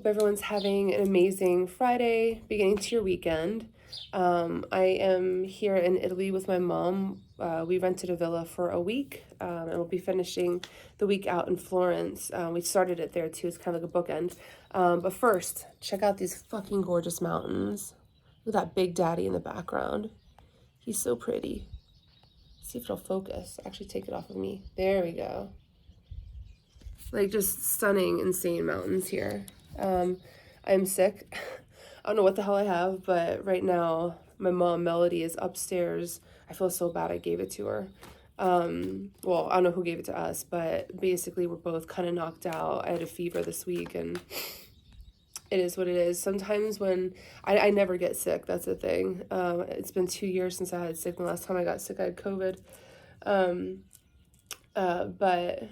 Hope everyone's having an amazing Friday, beginning to your weekend. I am here in Italy with my mom. We rented a villa for a week, and we'll be finishing the week out in Florence. We started it there too. It's kind of like a bookend. But first, check out these fucking gorgeous mountains. Look at that Big Daddy in the background. He's so pretty. Let's see if it'll focus. Actually, take it off of me. There we go. Like, just stunning, insane mountains here. I'm sick. I don't know what the hell I have, but right now my mom Melody is upstairs. I feel so bad I gave it to her. Well, I don't know who gave it to us, but basically we're both kind of knocked out. I had a fever this week, and it is what it is. Sometimes when I never get sick, that's the thing. It's been 2 years since I had sick. The last time I got sick, I had COVID. But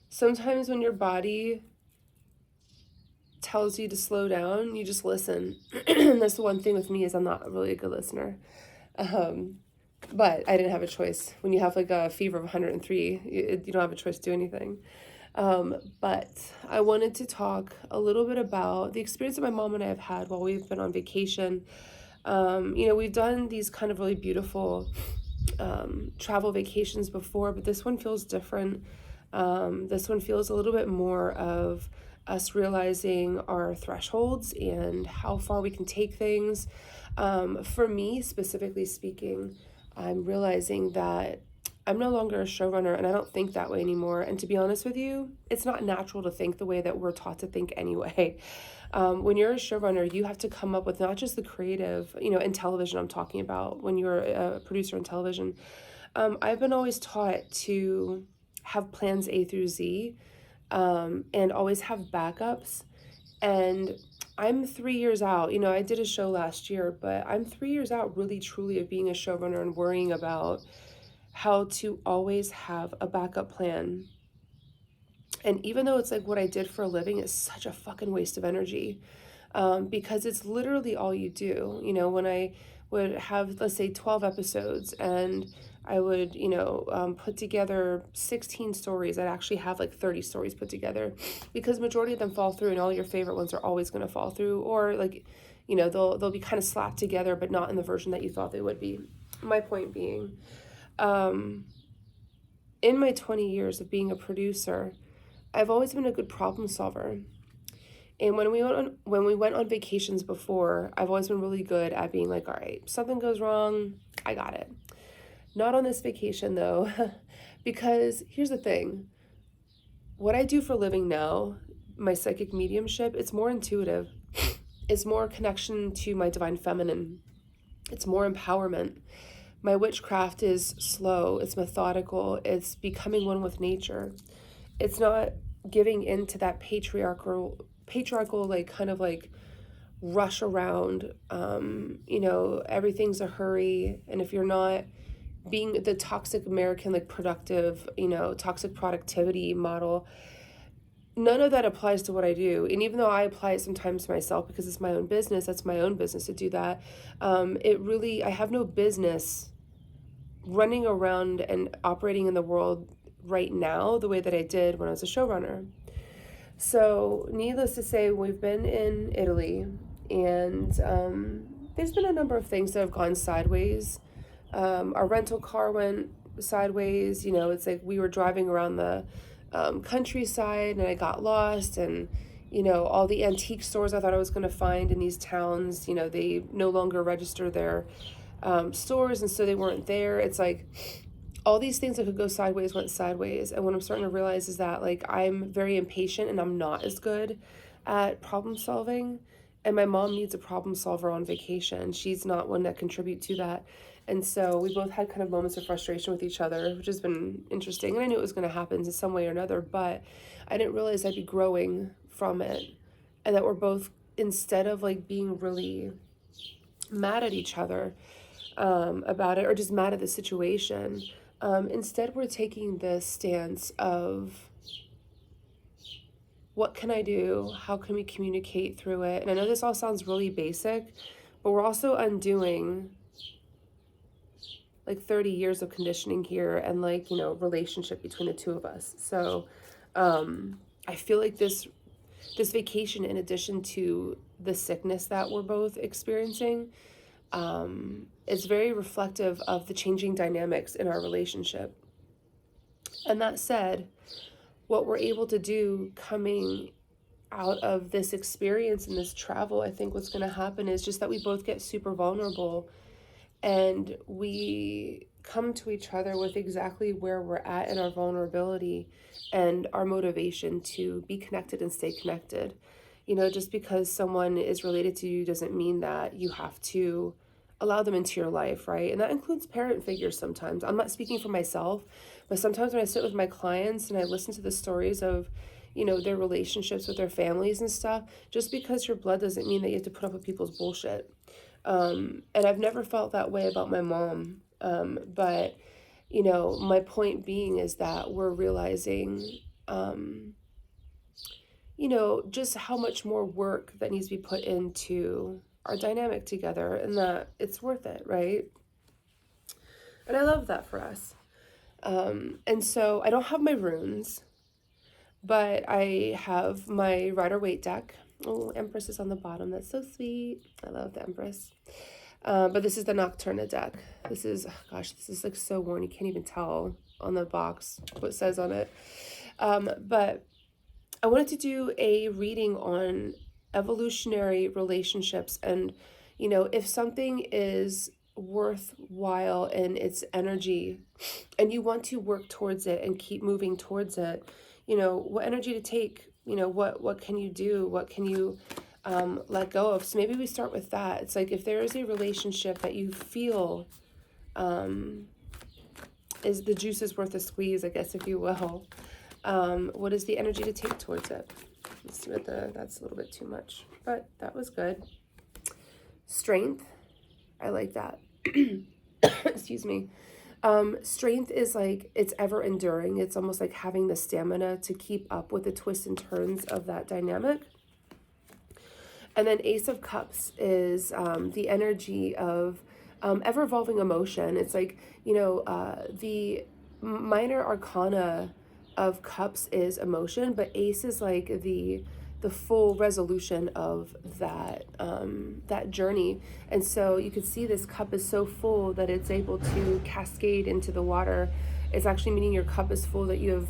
sometimes when your body tells you to slow down, you just listen. And that's the one thing with me, is I'm not really a good listener. But I didn't have a choice. When you have like a fever of 103, you don't have a choice to do anything. But I wanted to talk a little bit about the experience that my mom and I have had while we've been on vacation. We've done these kind of really beautiful travel vacations before, but this one feels different. This one feels a little bit more of us realizing our thresholds and how far we can take things. For me, specifically speaking, I'm realizing that I'm no longer a showrunner, and I don't think that way anymore. And to be honest with you, it's not natural to think the way that we're taught to think anyway. When you're a showrunner, you have to come up with not just the creative, in television I'm talking about, when you're a producer in television. I've been always taught to have plans A through Z, and always have backups. And I'm 3 years out. I did a show last year, but I'm 3 years out really truly of being a showrunner and worrying about how to always have a backup plan. And even though it's like what I did for a living, it's such a fucking waste of energy, because it's literally all you do. When I would have, let's say, 12 episodes, and I would, put together 16 stories, I'd actually have like 30 stories put together, because majority of them fall through, and all your favorite ones are always going to fall through, or like, they'll be kind of slapped together, but not in the version that you thought they would be. My point being, in my 20 years of being a producer, I've always been a good problem solver. And when we went on vacations before, I've always been really good at being like, all right, something goes wrong, I got it. Not on this vacation though, because here's the thing. What I do for a living now, my psychic mediumship, it's more intuitive. It's more connection to my divine feminine. It's more empowerment. My witchcraft is slow, it's methodical, it's becoming one with nature. It's not giving into that patriarchal like kind of like rush around. Everything's a hurry, and if you're not being the toxic American, like productive, toxic productivity model, none of that applies to what I do. And even though I apply it sometimes to myself because it's my own business, that's my own business to do that. I have no business running around and operating in the world right now the way that I did when I was a showrunner. So needless to say, we've been in Italy, and there's been a number of things that have gone sideways. Our rental car went sideways. It's like we were driving around the countryside, and I got lost, and all the antique stores I thought I was going to find in these towns, they no longer register their stores, and so they weren't there. It's like all these things that could go sideways went sideways. And what I'm starting to realize is that like I'm very impatient, and I'm not as good at problem solving, and my mom needs a problem solver on vacation. She's not one that contribute to that. And so we both had kind of moments of frustration with each other, which has been interesting. And I knew it was going to happen in some way or another, but I didn't realize I'd be growing from it. And that we're both, instead of like being really mad at each other about it, or just mad at the situation, instead we're taking this stance of, what can I do? How can we communicate through it? And I know this all sounds really basic, but we're also undoing like 30 years of conditioning here, and relationship between the two of us. So I feel like this this vacation, in addition to the sickness that we're both experiencing, is very reflective of the changing dynamics in our relationship. And that said, what we're able to do coming out of this experience and this travel, I think what's going to happen is just that we both get super vulnerable and we come to each other with exactly where we're at in our vulnerability and our motivation to be connected and stay connected. Just because someone is related to you doesn't mean that you have to allow them into your life, right? And that includes parent figures sometimes. I'm not speaking for myself, but sometimes when I sit with my clients and I listen to the stories of, their relationships with their families and stuff, just because your blood doesn't mean that you have to put up with people's bullshit. And I've never felt that way about my mom. But, my point being is that we're realizing, just how much more work that needs to be put into our dynamic together and that it's worth it, right? And I love that for us. And so I don't have my runes, but I have my Rider-Waite deck. Oh, Empress is on the bottom. That's so sweet. I love the Empress. But this is the Nocturna deck. This is, this is like so worn. You can't even tell on the box what it says on it. But I wanted to do a reading on evolutionary relationships and, if something is worthwhile in its energy and you want to work towards it and keep moving towards it, what energy to take, what can you do? What can you let go of? So maybe we start with that. It's like if there is a relationship that you feel is the juice is worth a squeeze, I guess, if you will. What is the energy to take towards it? Let's see what that's a little bit too much, but that was good. Strength. I like that. Excuse me. Strength is like, it's ever enduring. It's almost like having the stamina to keep up with the twists and turns of that dynamic. And then Ace of Cups is the energy of ever-evolving emotion. It's like, the minor arcana of Cups is emotion, but Ace is like the full resolution of that that journey. And so you can see this cup is so full that it's able to cascade into the water. It's actually meaning your cup is full, that you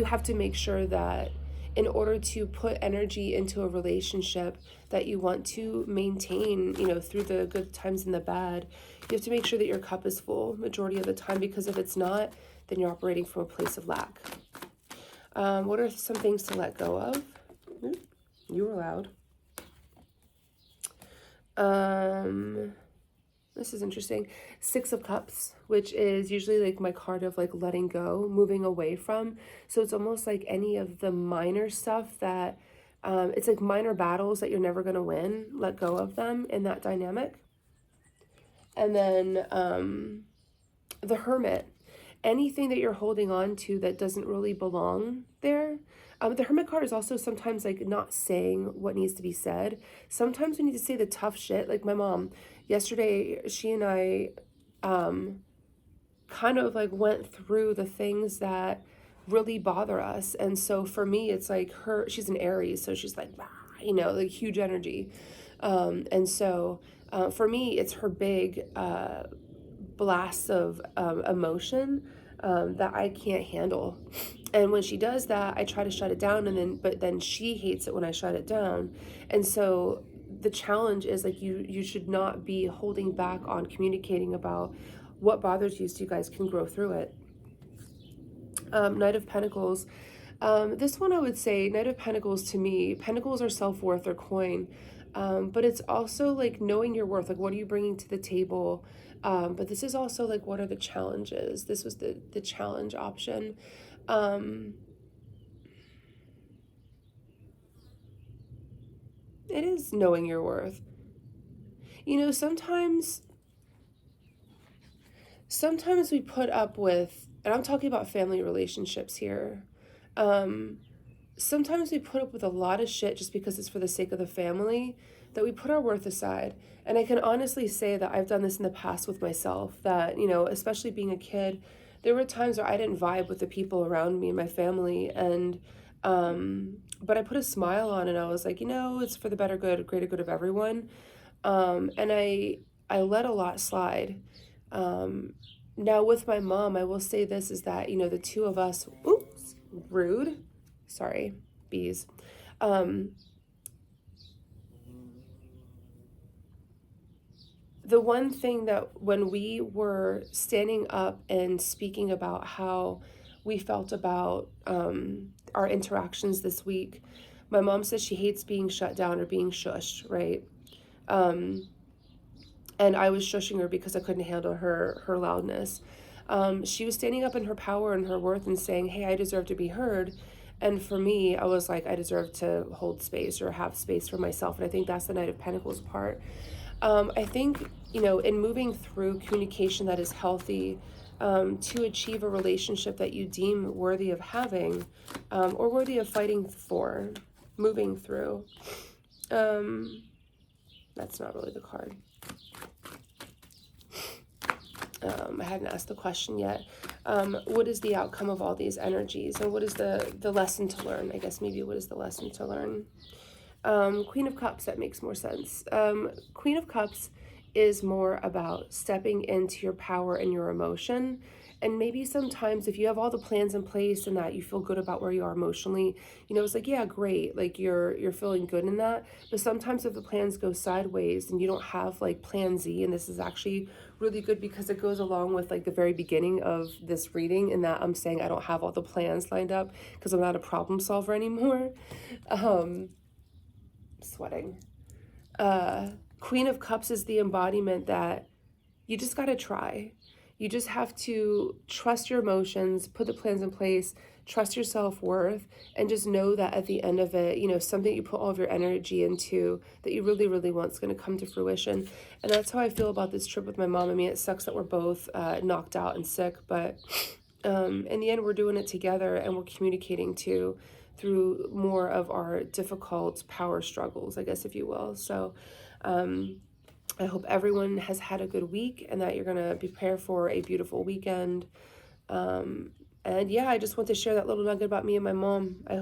have to make sure that in order to put energy into a relationship that you want to maintain, through the good times and the bad, you have to make sure that your cup is full majority of the time, because if it's not, then you're operating from a place of lack. What are some things to let go of? You were loud. This is interesting. Six of Cups, which is usually like my card of like letting go, moving away from. So it's almost like any of the minor stuff that, it's like minor battles that you're never going to win. Let go of them in that dynamic. And then the Hermit. Anything that you're holding on to that doesn't really belong there. The Hermit card is also sometimes like not saying what needs to be said. Sometimes we need to say the tough shit. Like my mom, yesterday, she and I kind of like went through the things that really bother us. And so for me, it's like she's an Aries, so she's like, like huge energy. And so for me, it's her big blasts of emotion that I can't handle. And when she does that, I try to shut it down, but then she hates it when I shut it down. And so the challenge is like you should not be holding back on communicating about what bothers you, so you guys can grow through it. Knight of Pentacles. This one I would say, Knight of Pentacles, to me, Pentacles are self-worth or coin. But it's also like knowing your worth, like what are you bringing to the table? But this is also like, what are the challenges? This was the challenge option. It is knowing your worth. Sometimes we put up with, and I'm talking about family relationships here. Sometimes we put up with a lot of shit just because it's for the sake of the family, that we put our worth aside. And I can honestly say that I've done this in the past with myself, that, especially being a kid, there were times where I didn't vibe with the people around me and my family. And But I put a smile on and I was like, it's for the better good, greater good of everyone. And I let a lot slide. Um, Now with my mom, I will say this is that, the two of us, oops, rude. Sorry, bees. Um, the one thing that when we were standing up and speaking about how we felt about our interactions this week, my mom says she hates being shut down or being shushed, right? Um, and I was shushing her because I couldn't handle her loudness. She was standing up in her power and her worth and saying, "Hey, I deserve to be heard." And for me, I was like, I deserve to hold space or have space for myself. And I think that's the Knight of Pentacles part. I think, in moving through communication that is healthy, to achieve a relationship that you deem worthy of having, or worthy of fighting for, moving through. That's not really the card. I hadn't asked the question yet. What is the outcome of all these energies? And what is the lesson to learn? I guess maybe what is the lesson to learn? Queen of Cups, that makes more sense. Queen of Cups is more about stepping into your power and your emotion. And maybe sometimes if you have all the plans in place and that you feel good about where you are emotionally, it's like, yeah, great. Like you're feeling good in that. But sometimes if the plans go sideways and you don't have like plan Z, and this is actually really good because it goes along with like the very beginning of this reading, in that I'm saying I don't have all the plans lined up because I'm not a problem solver anymore. Sweating. Queen of Cups is the embodiment that you just got to try. You just have to trust your emotions, put the plans in place, trust your self-worth, and just know that at the end of it, something you put all of your energy into that you really, really want is going to come to fruition. And that's how I feel about this trip with my mom. I mean, it sucks that we're both knocked out and sick, but in the end, we're doing it together and we're communicating too through more of our difficult power struggles, I guess, if you will. So I hope everyone has had a good week and that you're going to prepare for a beautiful weekend. And yeah, I just want to share that little nugget about me and my mom. I